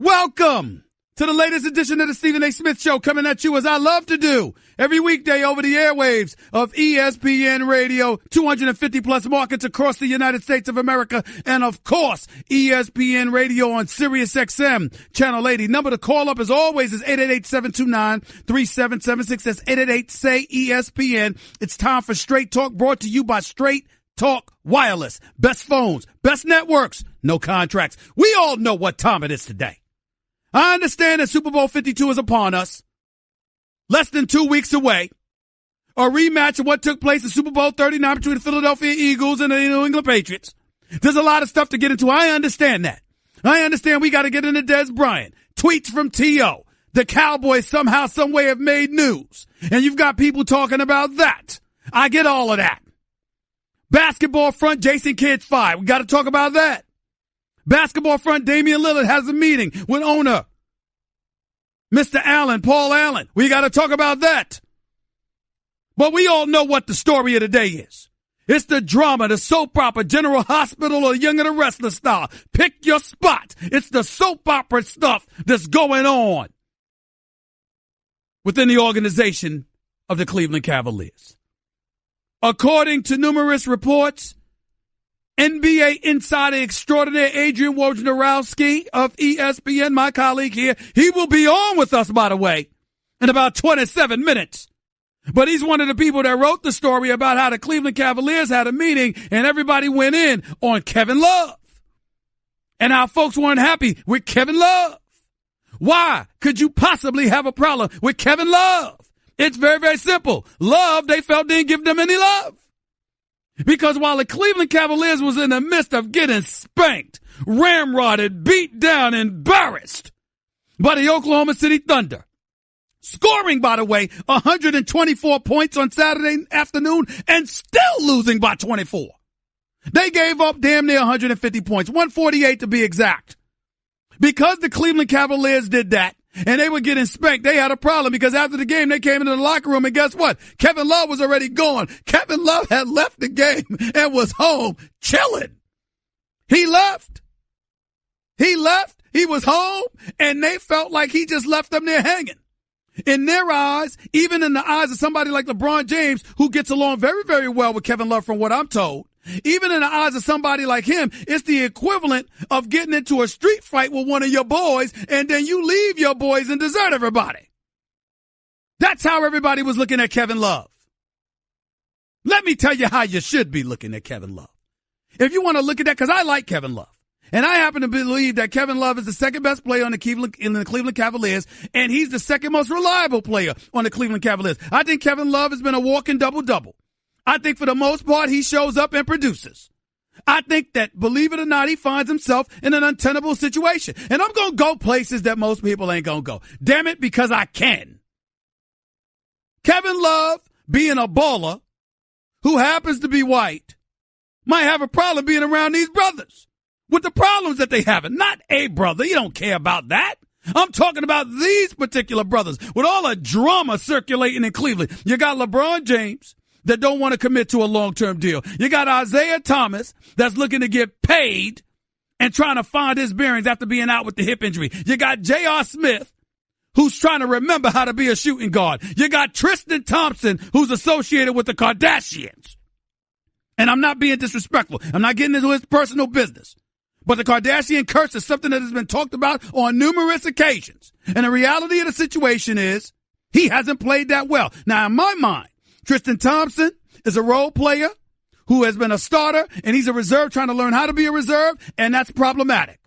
Welcome to the latest edition of the Stephen A. Smith Show, coming at you as I love to do every weekday over the airwaves of ESPN Radio, 250 plus markets across the United States of America, and of course, ESPN Radio on Sirius XM, Channel 80. Number to call up as always is 888-729-3776. That's 888-SAY-ESPN. It's time for Straight Talk, brought to you by Straight Talk Wireless. Best phones, best networks, no contracts. We all know what time it is today. I understand that Super Bowl 52 is upon us, less than 2 weeks away. A rematch of what took place in Super Bowl 39 between the Philadelphia Eagles and the New England Patriots. There's a lot of stuff to get into. I understand that. I understand we got to get into Des Bryant. Tweets from T.O. The Cowboys somehow, some way have made news. And you've got people talking about that. I get all of that. Basketball front, Jason Kidd's fired. We got to talk about that. Basketball front, Damian Lillard has a meeting with owner Mr. Allen, Paul Allen. We got to talk about that. But we all know what the story of the day is. It's the drama, the soap opera, General Hospital, or Young and the Restless style. Pick your spot. It's the soap opera stuff that's going on within the organization of the Cleveland Cavaliers. According to numerous reports, NBA insider extraordinaire Adrian Wojnarowski of ESPN, my colleague here, he will be on with us, by the way, in about 27 minutes. But he's one of the people that wrote the story about how the Cleveland Cavaliers had a meeting and everybody went in on Kevin Love and how folks weren't happy with Kevin Love. Why could you possibly have a problem with Kevin Love? It's very, very simple. Love, they felt didn't give them any love. Because while the Cleveland Cavaliers was in the midst of getting spanked, ramrodded, beat down, embarrassed by the Oklahoma City Thunder, scoring, by the way, 124 points on Saturday afternoon and still losing by 24. They gave up damn near 150 points, 148 to be exact. Because the Cleveland Cavaliers did that, and they were getting spanked, they had a problem because after the game, they came into the locker room and guess what? Kevin Love was already gone. Kevin Love had left the game and was home chilling. He left. He was home and they felt like he just left them there hanging. In their eyes, even in the eyes of somebody like LeBron James, who gets along very, very well with Kevin Love from what I'm told, even in the eyes of somebody like him, it's the equivalent of getting into a street fight with one of your boys and then you leave your boys and desert everybody. That's how everybody was looking at Kevin Love. Let me tell you how you should be looking at Kevin Love. If you want to look at that, because I like Kevin Love. And I happen to believe that Kevin Love is the second best player on the Cleveland Cavaliers, and he's the second most reliable player on the Cleveland Cavaliers. I think Kevin Love has been a walking double-double. I think for the most part, he shows up and produces. I think that, believe it or not, he finds himself in an untenable situation. And I'm going to go places that most people ain't going to go. Damn it, because I can. Kevin Love, being a baller who happens to be white, might have a problem being around these brothers with the problems that they have. Not a brother. You don't care about that. I'm talking about these particular brothers with all the drama circulating in Cleveland. You got LeBron James that don't want to commit to a long-term deal. You got Isaiah Thomas that's looking to get paid and trying to find his bearings after being out with the hip injury. You got J.R. Smith, who's trying to remember how to be a shooting guard. You got Tristan Thompson, who's associated with the Kardashians. And I'm not being disrespectful. I'm not getting into his personal business. But the Kardashian curse is something that has been talked about on numerous occasions. And the reality of the situation is he hasn't played that well. Now, in my mind, Tristan Thompson is a role player who has been a starter, and he's a reserve trying to learn how to be a reserve, and that's problematic.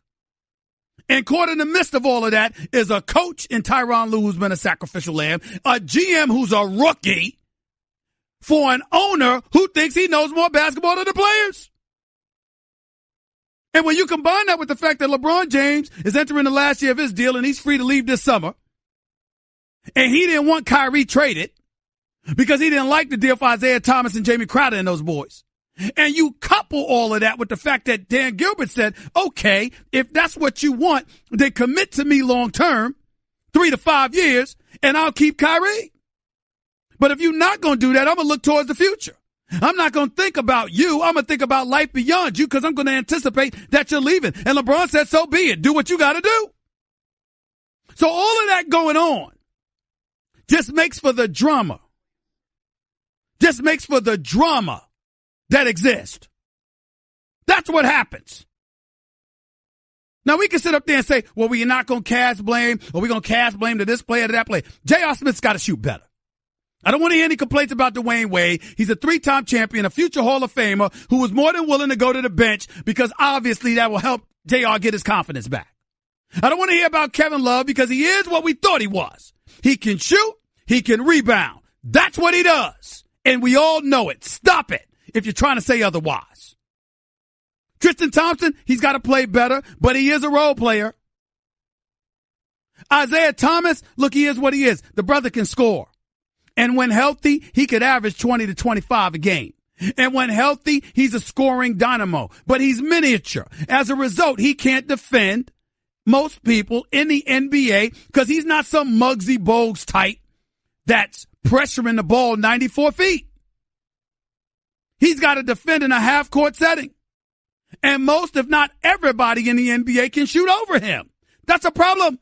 And caught in the midst of all of that is a coach in Tyronn Lue who's been a sacrificial lamb, a GM who's a rookie, for an owner who thinks he knows more basketball than the players. And when you combine that with the fact that LeBron James is entering the last year of his deal and he's free to leave this summer, and he didn't want Kyrie traded, because he didn't like the deal for Isaiah Thomas and Jamie Crowder and those boys. And you couple all of that with the fact that Dan Gilbert said, okay, if that's what you want, then commit to me long term, 3 to 5 years, and I'll keep Kyrie. But if you're not going to do that, I'm going to look towards the future. I'm not going to think about you. I'm going to think about life beyond you because I'm going to anticipate that you're leaving. And LeBron said, so be it. Do what you got to do. So all of that going on just makes for the drama. Just makes for the drama that exists. That's what happens. Now, we can sit up there and say, well, we're not going to cast blame, or we're going to cast blame to this player, to that player. J.R. Smith's got to shoot better. I don't want to hear any complaints about Dwayne Wade. He's a 3-time champion, a future Hall of Famer who was more than willing to go to the bench because obviously that will help J.R. get his confidence back. I don't want to hear about Kevin Love because he is what we thought he was. He can shoot. He can rebound. That's what he does. And we all know it. Stop it if you're trying to say otherwise. Tristan Thompson, he's got to play better, but he is a role player. Isaiah Thomas, look, he is what he is. The brother can score. And when healthy, he could average 20 to 25 a game. And when healthy, he's a scoring dynamo. But he's miniature. As a result, he can't defend most people in the NBA because he's not some Muggsy Bogues type that's pressuring the ball 94 feet. He's got to defend in a half-court setting. And most, if not everybody in the NBA can shoot over him. That's a problem.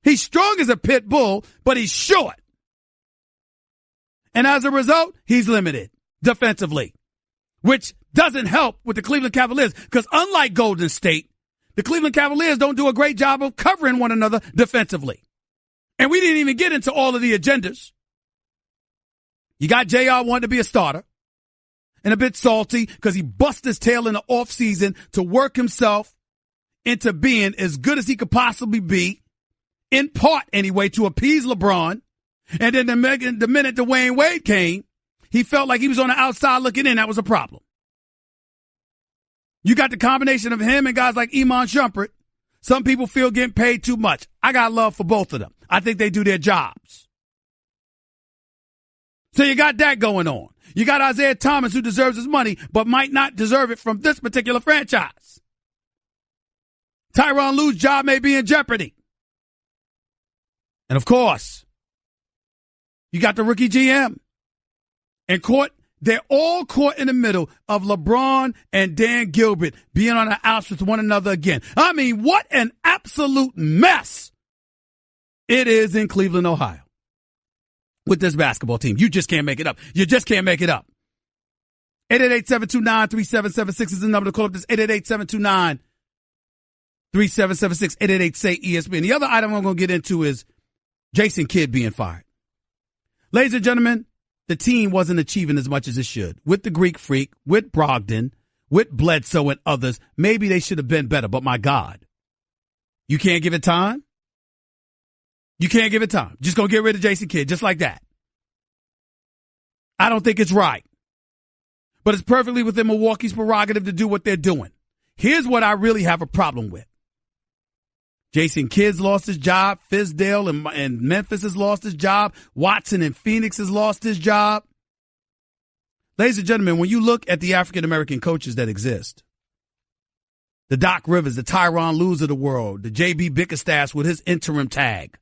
He's strong as a pit bull, but he's short. And as a result, he's limited defensively, which doesn't help with the Cleveland Cavaliers because unlike Golden State, the Cleveland Cavaliers don't do a great job of covering one another defensively. And we didn't even get into all of the agendas. You got JR wanting to be a starter and a bit salty because he busted his tail in the offseason to work himself into being as good as he could possibly be, in part anyway, to appease LeBron. And then the minute Dwayne Wade came, he felt like he was on the outside looking in. That was a problem. You got the combination of him and guys like Iman Shumpert. Some people feel getting paid too much. I got love for both of them. I think they do their jobs. So you got that going on. You got Isaiah Thomas, who deserves his money, but might not deserve it from this particular franchise. Tyronn Lue's job may be in jeopardy. And of course, you got the rookie GM. And they're all caught in the middle of LeBron and Dan Gilbert being on the outs with one another again. I mean, what an absolute mess it is in Cleveland, Ohio, with this basketball team. You just can't make it up. You just can't make it up. 888-729-3776 is the number to call up. This 888-729-3776, 888-SAY-ESPN. The other item I'm going to get into is Jason Kidd being fired. Ladies and gentlemen, the team wasn't achieving as much as it should. With the Greek Freak, with Brogdon, with Bledsoe and others, maybe they should have been better. But my God, you can't give it time? You can't give it time. Just going to get rid of Jason Kidd just like that. I don't think it's right. But it's perfectly within Milwaukee's prerogative to do what they're doing. Here's what I really have a problem with. Jason Kidd's lost his job. Fizdale and Memphis has lost his job. Watson and Phoenix has lost his job. Ladies and gentlemen, when you look at the African-American coaches that exist, the Doc Rivers, the Tyronn Lues of the world, the J.B. Bickerstaffs with his interim tag.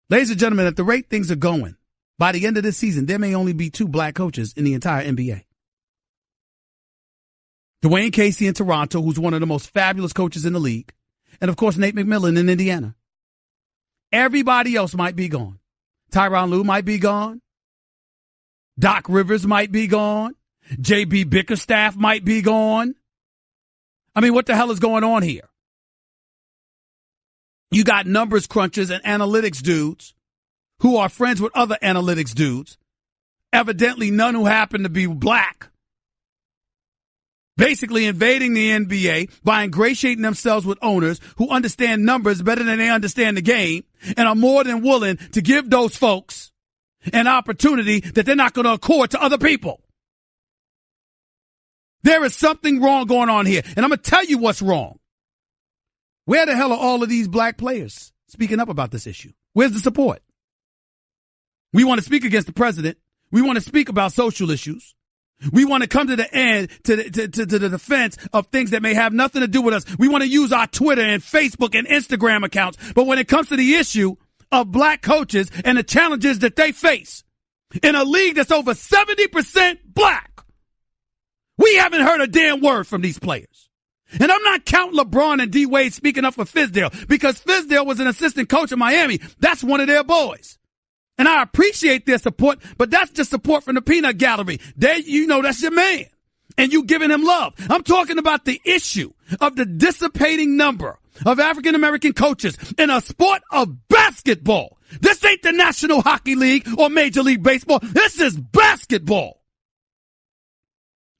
Ladies and gentlemen, at the rate things are going, by the end of this season, there may only be 2 black coaches in the entire NBA. Dwayne Casey in Toronto, who's one of the most fabulous coaches in the league. And, of course, Nate McMillan in Indiana. Everybody else might be gone. Tyronn Lue might be gone. Doc Rivers might be gone. J.B. Bickerstaff might be gone. I mean, what the hell is going on here? You got numbers crunchers and analytics dudes who are friends with other analytics dudes, evidently none who happen to be black, basically invading the NBA by ingratiating themselves with owners who understand numbers better than they understand the game and are more than willing to give those folks an opportunity that they're not going to accord to other people. There is something wrong going on here, and I'm going to tell you what's wrong. Where the hell are all of these black players speaking up about this issue? Where's the support? We want to speak against the president. We want to speak about social issues. We want to come to the end, to the defense of things that may have nothing to do with us. We want to use our Twitter and Facebook and Instagram accounts. But when it comes to the issue of black coaches and the challenges that they face in a league that's over 70% black, we haven't heard a damn word from these players. And I'm not counting LeBron and D Wade speaking up for Fizdale because Fizdale was an assistant coach in Miami. That's one of their boys. And I appreciate their support, but that's just support from the peanut gallery. That's your man. And you giving him love. I'm talking about the issue of the dissipating number of African-American coaches in a sport of basketball. This ain't the National Hockey League or Major League Baseball. This is basketball.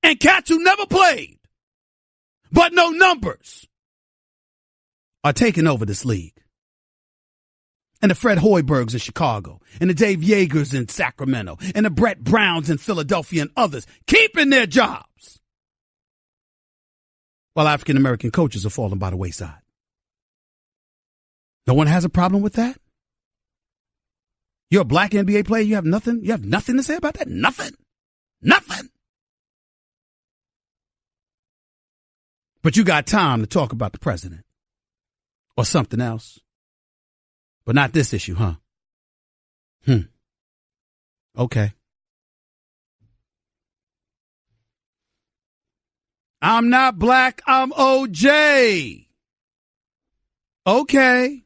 And cats who never played, but no numbers, are taking over this league. And the Fred Hoibergs in Chicago, and the Dave Yeagers in Sacramento, and the Brett Browns in Philadelphia and others keeping their jobs, while African-American coaches are falling by the wayside. No one has a problem with that? You're a black NBA player, you have nothing to say about that? Nothing. But you got time to talk about the president or something else. But not this issue, huh? Okay. I'm not black, I'm OJ. Okay.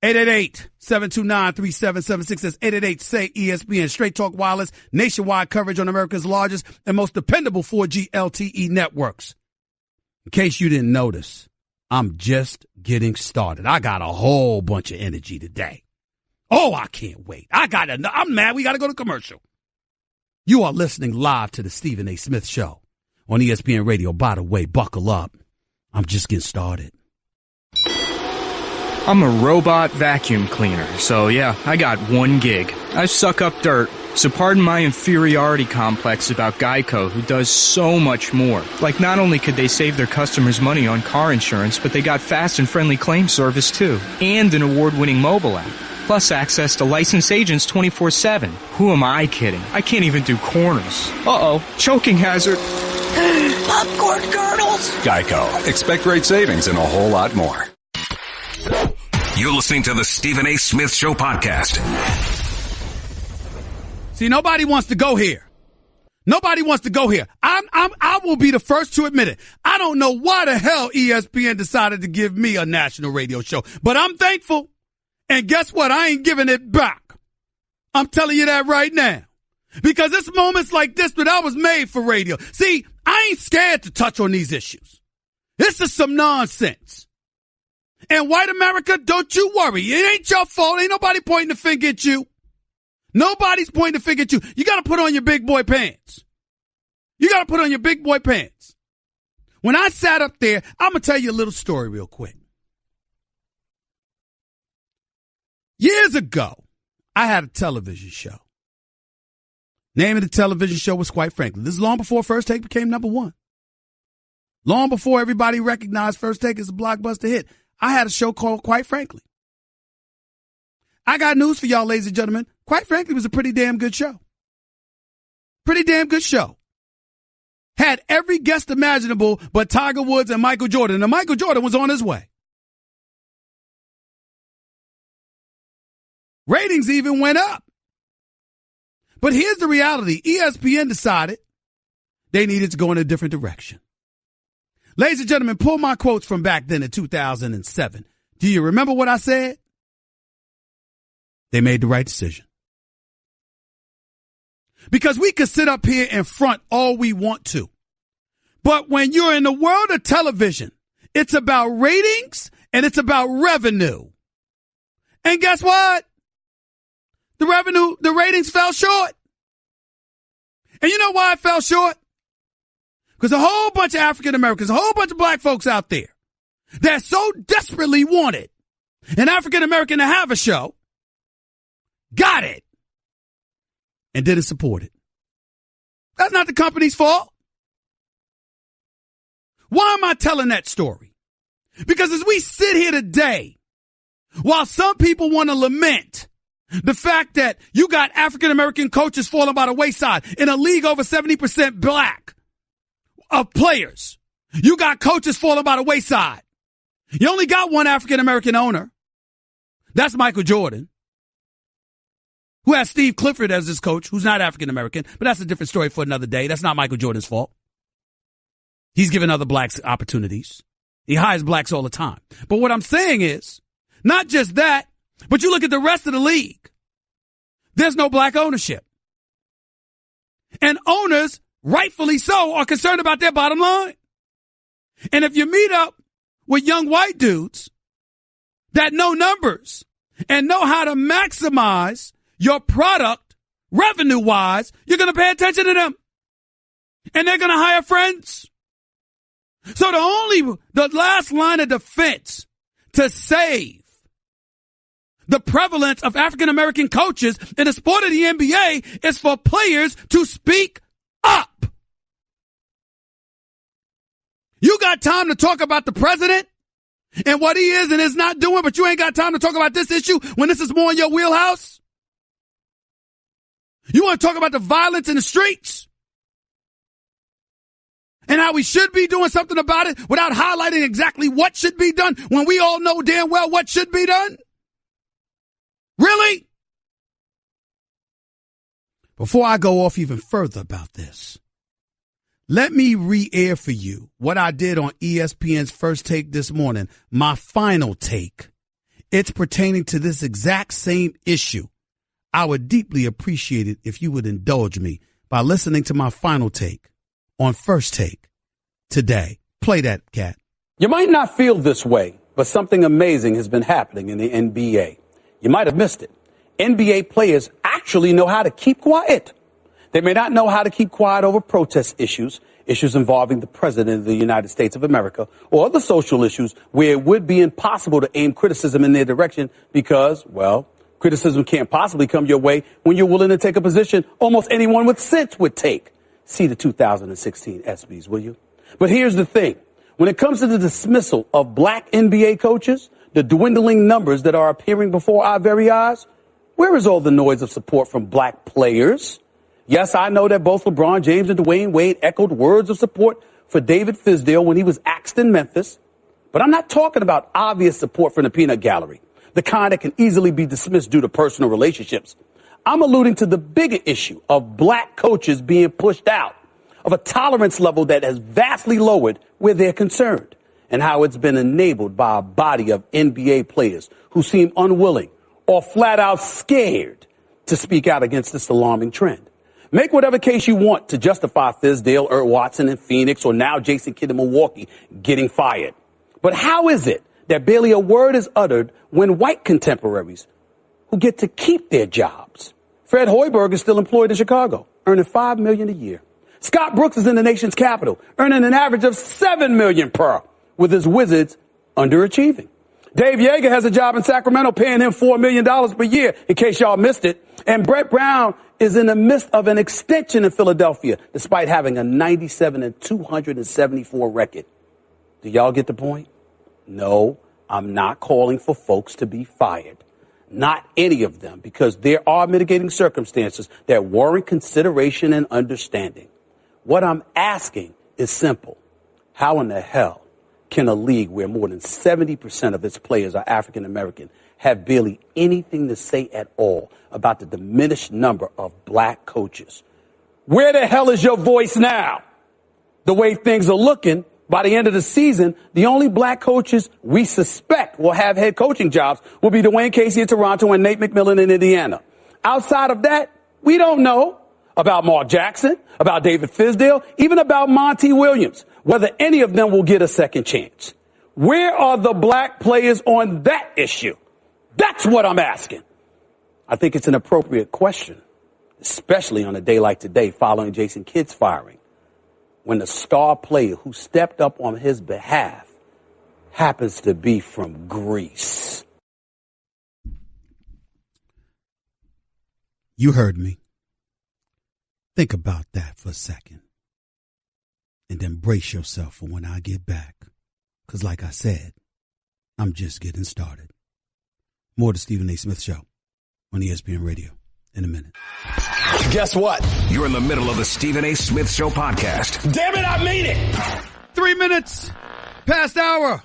888-729-3776. That's 888-SAY-ESPN. Straight Talk Wireless. Nationwide coverage on America's largest and most dependable 4G LTE networks. In case you didn't notice, I'm just getting started. I got a whole bunch of energy today. Oh, I can't wait. I'm mad. We got to go to commercial. You are listening live to the Stephen A. Smith Show on ESPN Radio. By the way, buckle up. I'm just getting started. I'm a robot vacuum cleaner, so yeah, I got one gig. I suck up dirt, so pardon my inferiority complex about Geico, who does so much more. Like, not only could they save their customers money on car insurance, but they got fast and friendly claim service too, and an award-winning mobile app. Plus access to licensed agents 24/7. Who am I kidding? I can't even do corners. Uh-oh, choking hazard. Popcorn kernels. Geico. Expect great savings and a whole lot more. You're listening to the Stephen A. Smith Show podcast. See, nobody wants to go here. Nobody wants to go here. I will be the first to admit it. I don't know why the hell ESPN decided to give me a national radio show, but I'm thankful. And guess what? I ain't giving it back. I'm telling you that right now. Because it's moments like this that I was made for radio. See, I ain't scared to touch on these issues. This is some nonsense. And white America, don't you worry. It ain't your fault. Ain't nobody pointing the finger at you. Nobody's pointing the finger at you. You got to put on your big boy pants. You got to put on your big boy pants. When I sat up there, I'm going to tell you a little story real quick. Years ago, I had a television show. Name of the television show was Quite Frankly. This is long before First Take became number one. Long before everybody recognized First Take as a blockbuster hit. I had a show called Quite Frankly. I got news for y'all, ladies and gentlemen. Quite Frankly was a pretty damn good show. Pretty damn good show. Had every guest imaginable but Tiger Woods and Michael Jordan. And Michael Jordan was on his way. Ratings even went up. But here's the reality. ESPN decided they needed to go in a different direction. Ladies and gentlemen, pull my quotes from back then in 2007. Do you remember what I said? They made the right decision. Because we could sit up here and front all we want to. But when you're in the world of television, it's about ratings and it's about revenue. And guess what? The ratings fell short. And you know why it fell short? Because a whole bunch of African Americans, a whole bunch of black folks out there that so desperately wanted an African American to have a show, got it, and didn't support it. That's not the company's fault. Why am I telling that story? Because as we sit here today, while some people want to lament the fact that you got African American coaches falling by the wayside in a league over 70% black of players, you got coaches falling by the wayside. You only got one African American owner. That's Michael Jordan, who has Steve Clifford as his coach, who's not African American, but that's a different story for another day. That's not Michael Jordan's fault. He's given other blacks opportunities. He hires blacks all the time. But what I'm saying is, not just that, but you look at the rest of the league. There's no black ownership. And owners, rightfully so, are concerned about their bottom line. And if you meet up with young white dudes that know numbers and know how to maximize your product revenue-wise, you're going to pay attention to them. And they're going to hire friends. So the last line of defense to save the prevalence of African-American coaches in the sport of the NBA is for players to speak up. You got time to talk about the president and what he is and is not doing, but you ain't got time to talk about this issue when this is more in your wheelhouse? You want to talk about the violence in the streets? And how we should be doing something about it without highlighting exactly what should be done when we all know damn well what should be done? Really? Before I go off even further about this, let me re-air for you what I did on ESPN's First Take this morning, my final take. It's pertaining to this exact same issue. I would deeply appreciate it if you would indulge me by listening to my final take on First Take today. Play that, Cat. You might not feel this way, but something amazing has been happening in the NBA. You might have missed it. NBA players actually know how to keep quiet. They may not know how to keep quiet over protest issues involving the president of the United States of America, or other social issues where it would be impossible to aim criticism in their direction because, well, criticism can't possibly come your way when you're willing to take a position almost anyone with sense would take. See the 2016 ESPYs, will you? But here's the thing. When it comes to the dismissal of black NBA coaches, the dwindling numbers that are appearing before our very eyes, where is all the noise of support from black players? Yes, I know that both LeBron James and Dwayne Wade echoed words of support for David Fizdale when he was axed in Memphis. But I'm not talking about obvious support from the peanut gallery, the kind that can easily be dismissed due to personal relationships. I'm alluding to the bigger issue of black coaches being pushed out, of a tolerance level that has vastly lowered where they're concerned, and how it's been enabled by a body of NBA players who seem unwilling or flat out scared to speak out against this alarming trend. Make whatever case you want to justify Fizdale, Ert Watson in Phoenix, or now Jason Kidd in Milwaukee getting fired. But how is it that barely a word is uttered when white contemporaries who get to keep their jobs? Fred Hoiberg is still employed in Chicago, earning $5 million a year. Scott Brooks is in the nation's capital, earning an average of $7 million per, with his Wizards underachieving. Dave Yeager has a job in Sacramento paying him $4 million per year, in case y'all missed it. And Brett Brown is in the midst of an extension in Philadelphia, despite having a 97-274 record. Do y'all get the point? No, I'm not calling for folks to be fired. Not any of them, because there are mitigating circumstances that warrant consideration and understanding. What I'm asking is simple. How in the hell can a league where more than 70% of its players are African American have barely anything to say at all about the diminished number of black coaches? Where the hell is your voice now? The way things are looking, by the end of the season, the only black coaches we suspect will have head coaching jobs will be Dwayne Casey in Toronto and Nate McMillan in Indiana. Outside of that, we don't know about Mark Jackson, about David Fizdale, even about Monty Williams, whether any of them will get a second chance. Where are the black players on that issue? That's what I'm asking. I think it's an appropriate question, especially on a day like today following Jason Kidd's firing, when the star player who stepped up on his behalf happens to be from Greece. You heard me. Think about that for a second. And then brace yourself for when I get back. Because like I said, I'm just getting started. More to Stephen A. Smith Show on ESPN Radio in a minute. Guess what? You're in the middle of the Stephen A. Smith Show podcast. Damn it, I mean it! 3 minutes past hour.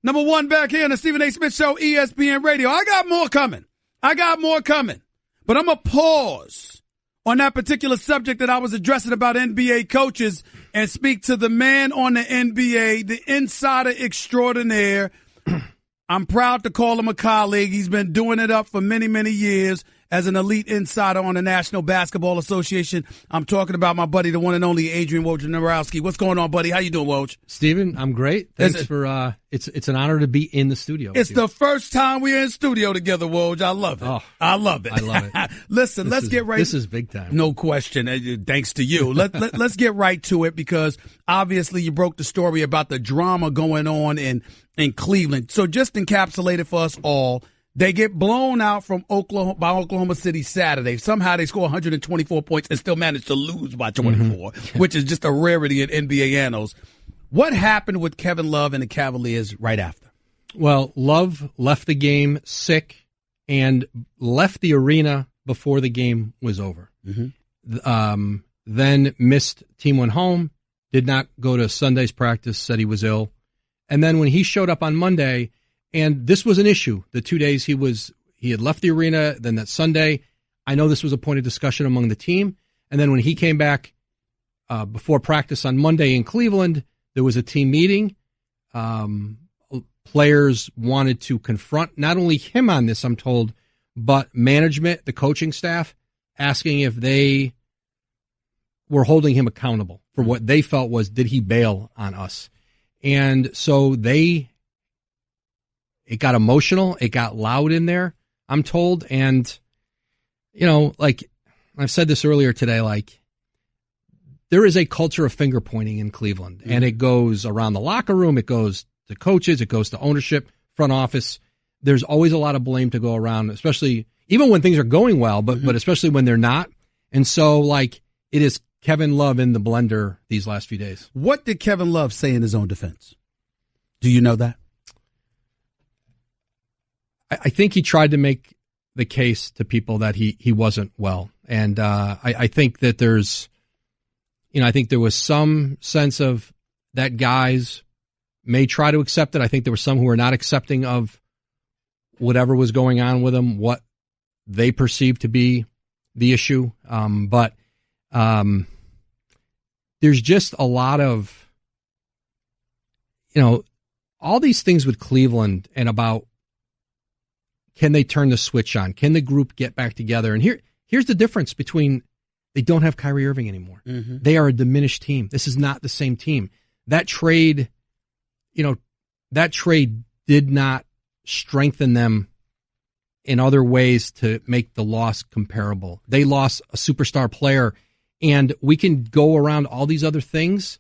Number one back here on the Stephen A. Smith Show, ESPN Radio. I got more coming. But I'm going to pause on that particular subject that I was addressing about NBA coaches and speak to the man on the NBA, the insider extraordinaire. I'm proud to call him a colleague. He's been doing it up for many, many years as an elite insider on the National Basketball Association. I'm talking about my buddy, the one and only Adrian Wojnarowski. What's going on, buddy? How you doing, Woj? Steven, I'm great. Thanks for it's an honor to be in the studio. It's the first time we're in studio together, Woj. I love it. Oh, I love it. I love it. Listen, let's get right. This is big time. No question. Thanks to you. Let's get right to it, because obviously you broke the story about the drama going on in Cleveland. So just encapsulate it for us all. They get blown out by Oklahoma City Saturday. Somehow they score 124 points and still manage to lose by 24, which is just a rarity in NBA annals. What happened with Kevin Love and the Cavaliers right after? Well, Love left the game sick and left the arena before the game was over. Then missed team went home, did not go to Sunday's practice, said he was ill. And then when he showed up on Monday, and this was an issue, the 2 days he had left the arena, then that Sunday, I know this was a point of discussion among the team. And then when he came back before practice on Monday in Cleveland, there was a team meeting. Players wanted to confront not only him on this, I'm told, but management, the coaching staff, asking if they were holding him accountable for what they felt was, did he bail on us? And so it got emotional. It got loud in there, I'm told. And, like I've said this earlier today, like there is a culture of finger pointing in Cleveland, and it goes around the locker room. It goes to coaches. It goes to ownership, front office. There's always a lot of blame to go around, especially even when things are going well, but especially when they're not. And so, like, it is Kevin Love in the blender these last few days. What did Kevin Love say in his own defense? Do you know that? I think he tried to make the case to people that he wasn't well. And I think that there's, I think there was some sense of that guys may try to accept it. I think there were some who were not accepting of whatever was going on with him, what they perceived to be the issue. But there's just a lot of, all these things with Cleveland and about, can they turn the switch on? Can the group get back together? And here's the difference between, they don't have Kyrie Irving anymore. They are a diminished team. This is not the same team. That trade, did not strengthen them in other ways to make the loss comparable. They lost a superstar player, and we can go around all these other things.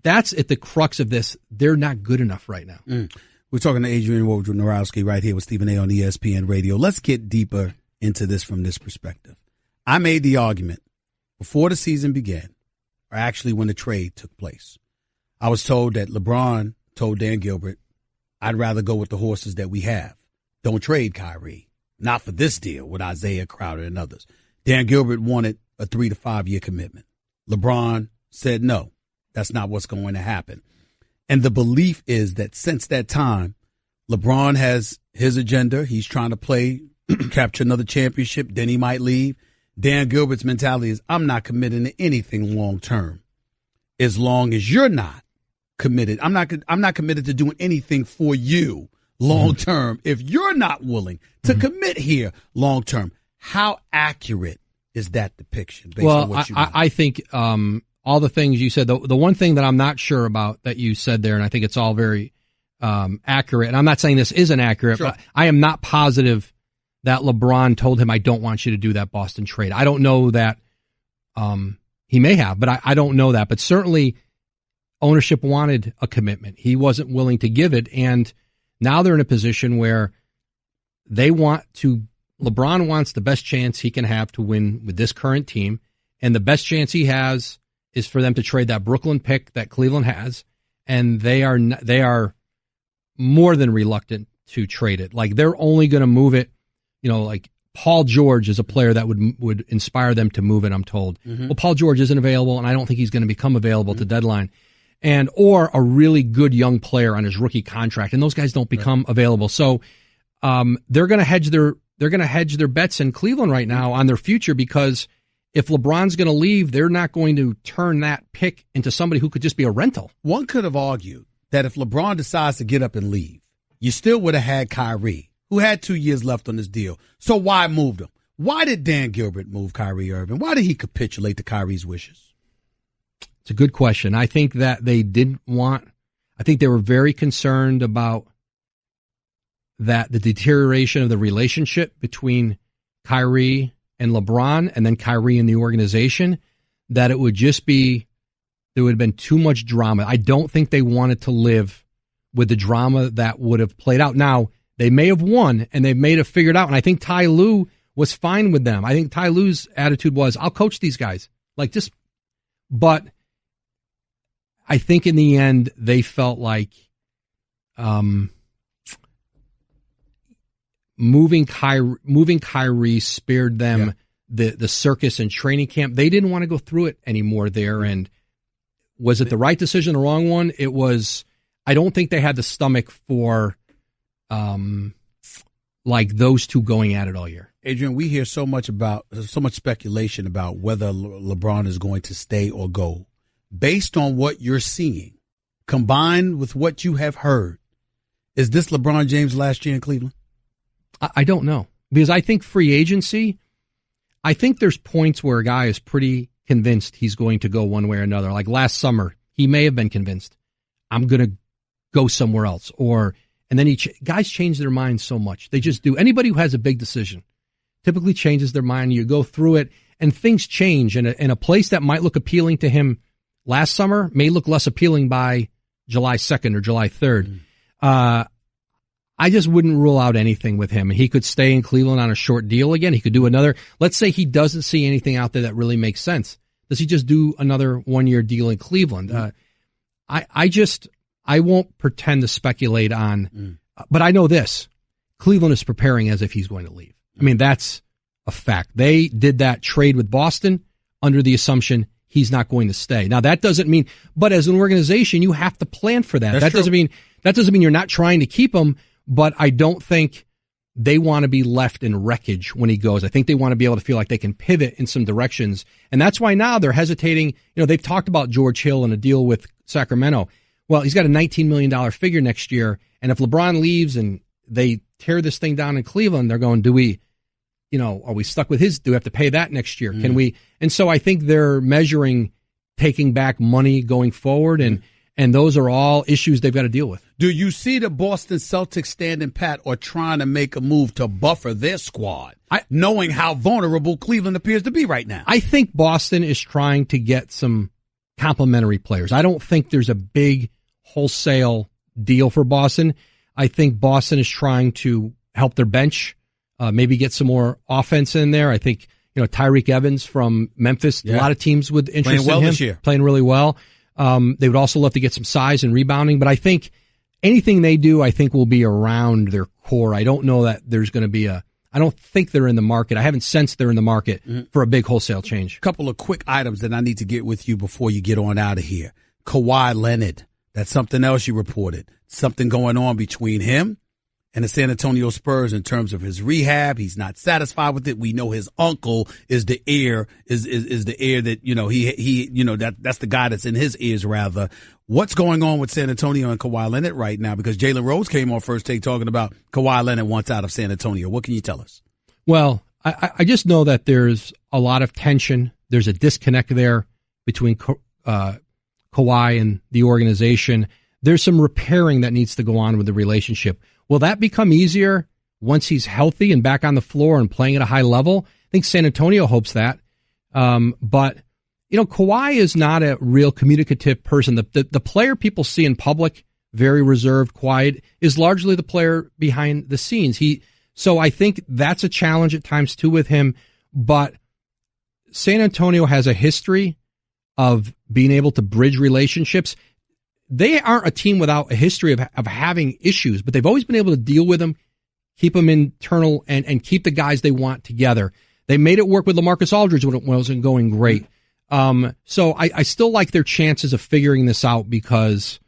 That's at the crux of this. They're not good enough right now. We're talking to Adrian Wojnarowski right here with Stephen A. on ESPN Radio. Let's get deeper into this from this perspective. I made the argument before the season began, or actually when the trade took place. I was told that LeBron told Dan Gilbert, I'd rather go with the horses that we have. Don't trade Kyrie. Not for this deal with Isaiah Crowder and others. Dan Gilbert wanted a 3 to 5 year commitment. LeBron said, no, that's not what's going to happen. And the belief is that since that time, LeBron has his agenda. He's trying to play, capture another championship. Then he might leave. Dan Gilbert's mentality is, I'm not committing to anything long term. As long as you're not committed, I'm not committed to doing anything for you long term. If you're not willing to commit here long term, how accurate is that depiction? Based on what you I think all the things you said, the one thing that I'm not sure about that you said there, and I think it's all very accurate, and I'm not saying this isn't accurate, but I am not positive that LeBron told him, I don't want you to do that Boston trade. I don't know that he may have, but I don't know that. But certainly ownership wanted a commitment. He wasn't willing to give it, and now they're in a position where LeBron wants the best chance he can have to win with this current team, and the best chance he has is for them to trade that Brooklyn pick that Cleveland has, and they are more than reluctant to trade it. Like, they're only going to move it, like Paul George is a player that would inspire them to move it, I'm told. Well, Paul George isn't available, and I don't think he's going to become available to deadline. Or a really good young player on his rookie contract, and those guys don't become available. So they're going to hedge their bets in Cleveland right now on their future, because if LeBron's going to leave, they're not going to turn that pick into somebody who could just be a rental. One could have argued that if LeBron decides to get up and leave, you still would have had Kyrie, who had 2 years left on his deal. So why move him? Why did Dan Gilbert move Kyrie Irving? Why did he capitulate to Kyrie's wishes? It's a good question. I think that they didn't want, I think they were very concerned about that the deterioration of the relationship between Kyrie and LeBron and then Kyrie and the organization, that it would just be, there would have been too much drama. I don't think they wanted to live with the drama that would have played out. Now, they may have won and they may have figured out, and I think Ty Lue was fine with them. I think Ty Lue's attitude was, I'll coach these guys. But I think in the end, they felt like moving Kyrie spared them the circus and training camp. They didn't want to go through it anymore there. And was it the right decision, the wrong one? It was. I don't think they had the stomach for like those two going at it all year. Adrian, we hear so much speculation about whether LeBron is going to stay or go. Based on what you're seeing, combined with what you have heard, is this LeBron James' last year in Cleveland? I don't know. Because I think free agency, I think there's points where a guy is pretty convinced he's going to go one way or another. Like last summer, he may have been convinced, I'm going to go somewhere else. And then guys change their minds so much. They just do. Anybody who has a big decision typically changes their mind. You go through it, and things change. And a place that might look appealing to him last summer may look less appealing by July 2nd or July 3rd. I just wouldn't rule out anything with him. He could stay in Cleveland on a short deal again. He could do another. Let's say he doesn't see anything out there that really makes sense. Does he just do another 1-year deal in Cleveland? I won't pretend to speculate on, but I know this. Cleveland is preparing as if he's going to leave. I mean, that's a fact. They did that trade with Boston under the assumption he's not going to stay. Now, that doesn't mean, but as an organization, you have to plan for that. That doesn't mean you're not trying to keep him, but I don't think they want to be left in wreckage when he goes. I think they want to be able to feel like they can pivot in some directions. And that's why now they're hesitating. They've talked about George Hill and a deal with Sacramento. Well, he's got a $19 million figure next year. And if LeBron leaves and they tear this thing down in Cleveland, they're going, are we stuck with do we have to pay that next year? Can we? And so I think they're measuring taking back money going forward. And those are all issues they've got to deal with. Do you see the Boston Celtics standing pat or trying to make a move to buffer their squad, knowing how vulnerable Cleveland appears to be right now? I think Boston is trying to get some complementary players. I don't think there's a big wholesale deal for Boston. I think Boston is trying to help their bench, maybe get some more offense in there. I think, Tyreek Evans from Memphis, a lot of teams with interest in him. This year. Playing really well. They would also love to get some size and rebounding, but I think anything they do, I think will be around their core. I don't know that there's going to be I don't think they're in the market. I haven't sensed they're in the market for a big wholesale change. A couple of quick items that I need to get with you before you get on out of here. Kawhi Leonard, that's something else you reported. Something going on between him and the San Antonio Spurs in terms of his rehab. He's not satisfied with it. We know his uncle is the heir, is the heir that, that's the guy that's in his ears rather. What's going on with San Antonio and Kawhi Leonard right now? Because Jalen Rose came on First Take talking about Kawhi Leonard wants out of San Antonio. What can you tell us? Well, I just know that there's a lot of tension. There's a disconnect there between Kawhi and the organization. There's some repairing that needs to go on with the relationship. Will that become easier once he's healthy and back on the floor and playing at a high level? I think San Antonio hopes that. But, Kawhi is not a real communicative person. The player people see in public, very reserved, quiet, is largely the player behind the scenes. So I think that's a challenge at times too with him. But San Antonio has a history of being able to bridge relationships. They aren't a team without a history of having issues, but they've always been able to deal with them, keep them internal, and keep the guys they want together. They made it work with LaMarcus Aldridge when it wasn't going great. So I still like their chances of figuring this out because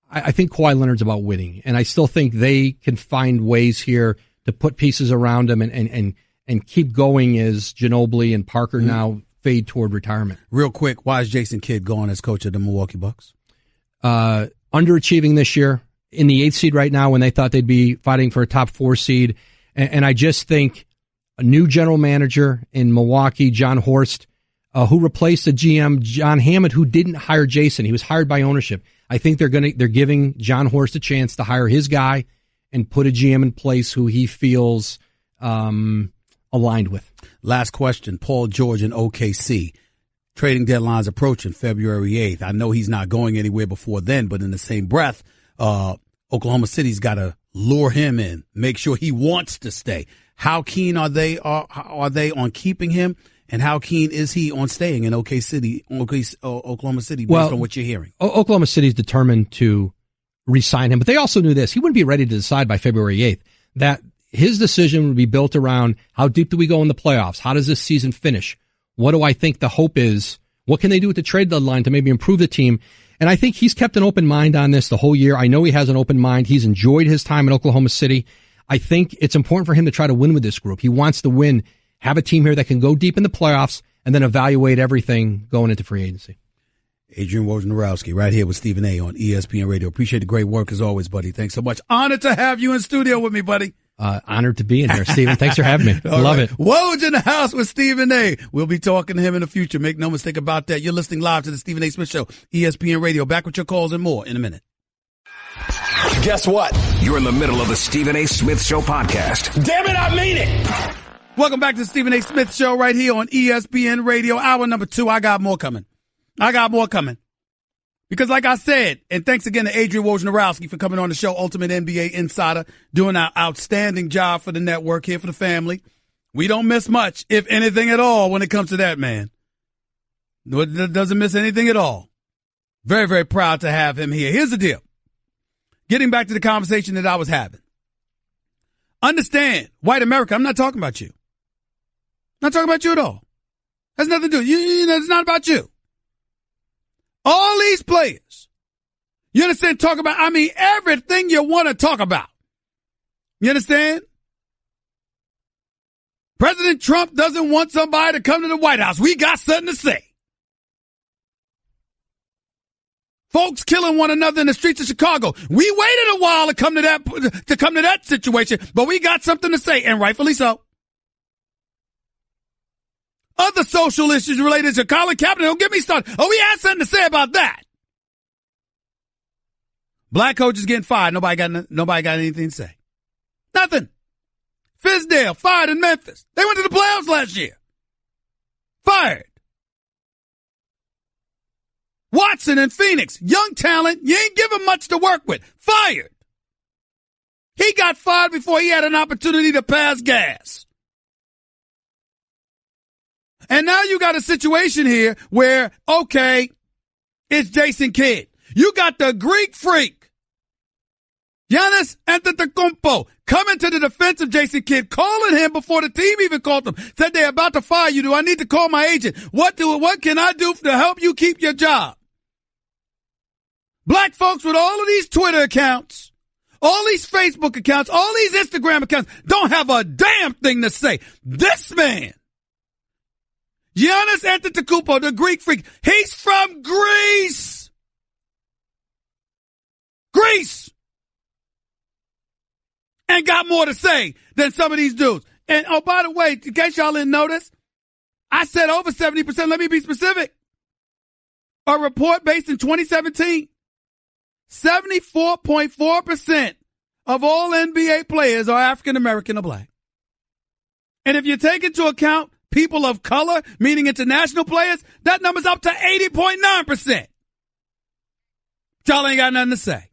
I think Kawhi Leonard's about winning, and I still think they can find ways here to put pieces around him and keep going as Ginobili and Parker now fade toward retirement. Real quick, why is Jason Kidd going as coach of the Milwaukee Bucks? Underachieving this year, in the 8th seed right now when they thought they'd be fighting for a top 4 seed. And I just think a new general manager in Milwaukee, John Horst, who replaced the GM, John Hammond, who didn't hire Jason. He was hired by ownership. I think they're giving John Horst a chance to hire his guy and put a GM in place who he feels aligned with. Last question, Paul George in OKC. Trading deadline's approaching February 8th. I know he's not going anywhere before then, but in the same breath, Oklahoma City's got to lure him in, make sure he wants to stay. How keen are they on keeping him, and how keen is he on staying in Oklahoma City based on what you're hearing? Oklahoma City's determined to re-sign him, but they also knew this. He wouldn't be ready to decide by February 8th. That his decision would be built around how deep do we go in the playoffs? How does this season finish? What do I think the hope is? What can they do at the trade deadline to maybe improve the team? And I think he's kept an open mind on this the whole year. I know he has an open mind. He's enjoyed his time in Oklahoma City. I think it's important for him to try to win with this group. He wants to win, have a team here that can go deep in the playoffs, and then evaluate everything going into free agency. Adrian Wojnarowski right here with Stephen A. on ESPN Radio. Appreciate the great work as always, buddy. Thanks so much. Honored to have you in studio with me, buddy. Honored to be in there, Stephen. Thanks for having me. Love it. Woj in the house with Stephen A. We'll be talking to him in the future. Make no mistake about that. You're listening live to the Stephen A. Smith Show, ESPN Radio. Back with your calls and more in a minute. Guess what? You're in the middle of the Stephen A. Smith Show podcast. Damn it, I mean it. Welcome back to the Stephen A. Smith Show right here on ESPN Radio. Hour number 2. I got more coming. Because like I said, and thanks again to Adrian Wojnarowski for coming on the show, Ultimate NBA Insider, doing our outstanding job for the network here for the family. We don't miss much, if anything at all, when it comes to that, man. Doesn't miss anything at all. Very, very proud to have him here. Here's the deal. Getting back to the conversation that I was having. Understand, white America, I'm not talking about you. Not talking about you at all. Has nothing to do. It's not about you. All these players, you understand, talk about, everything you want to talk about. You understand? President Trump doesn't want somebody to come to the White House. We got something to say. Folks killing one another in the streets of Chicago. We waited a while to come to that situation, but we got something to say, and rightfully so. Other social issues related to Colin Kaepernick, don't get me started. Oh, we had something to say about that. Black coaches getting fired. Nobody got anything to say. Nothing. Fizdale fired in Memphis. They went to the playoffs last year. Fired. Watson in Phoenix, young talent, you ain't give him much to work with. Fired. He got fired before he had an opportunity to pass gas. And now you got a situation here where, okay, it's Jason Kidd. You got the Greek freak, Giannis Antetokounmpo, coming to the defense of Jason Kidd, calling him before the team even called him. Said they're about to fire you. Do I need to call my agent? What can I do to help you keep your job? Black folks with all of these Twitter accounts, all these Facebook accounts, all these Instagram accounts don't have a damn thing to say. This man, Giannis Antetokounmpo, the Greek freak, he's from Greece. And got more to say than some of these dudes. And, oh, by the way, in case y'all didn't notice, I said over 70%. Let me be specific. A report based in 2017, 74.4% of all NBA players are African American or black. And if you take into account people of color, meaning international players, that number's up to 80.9%. Y'all ain't got nothing to say.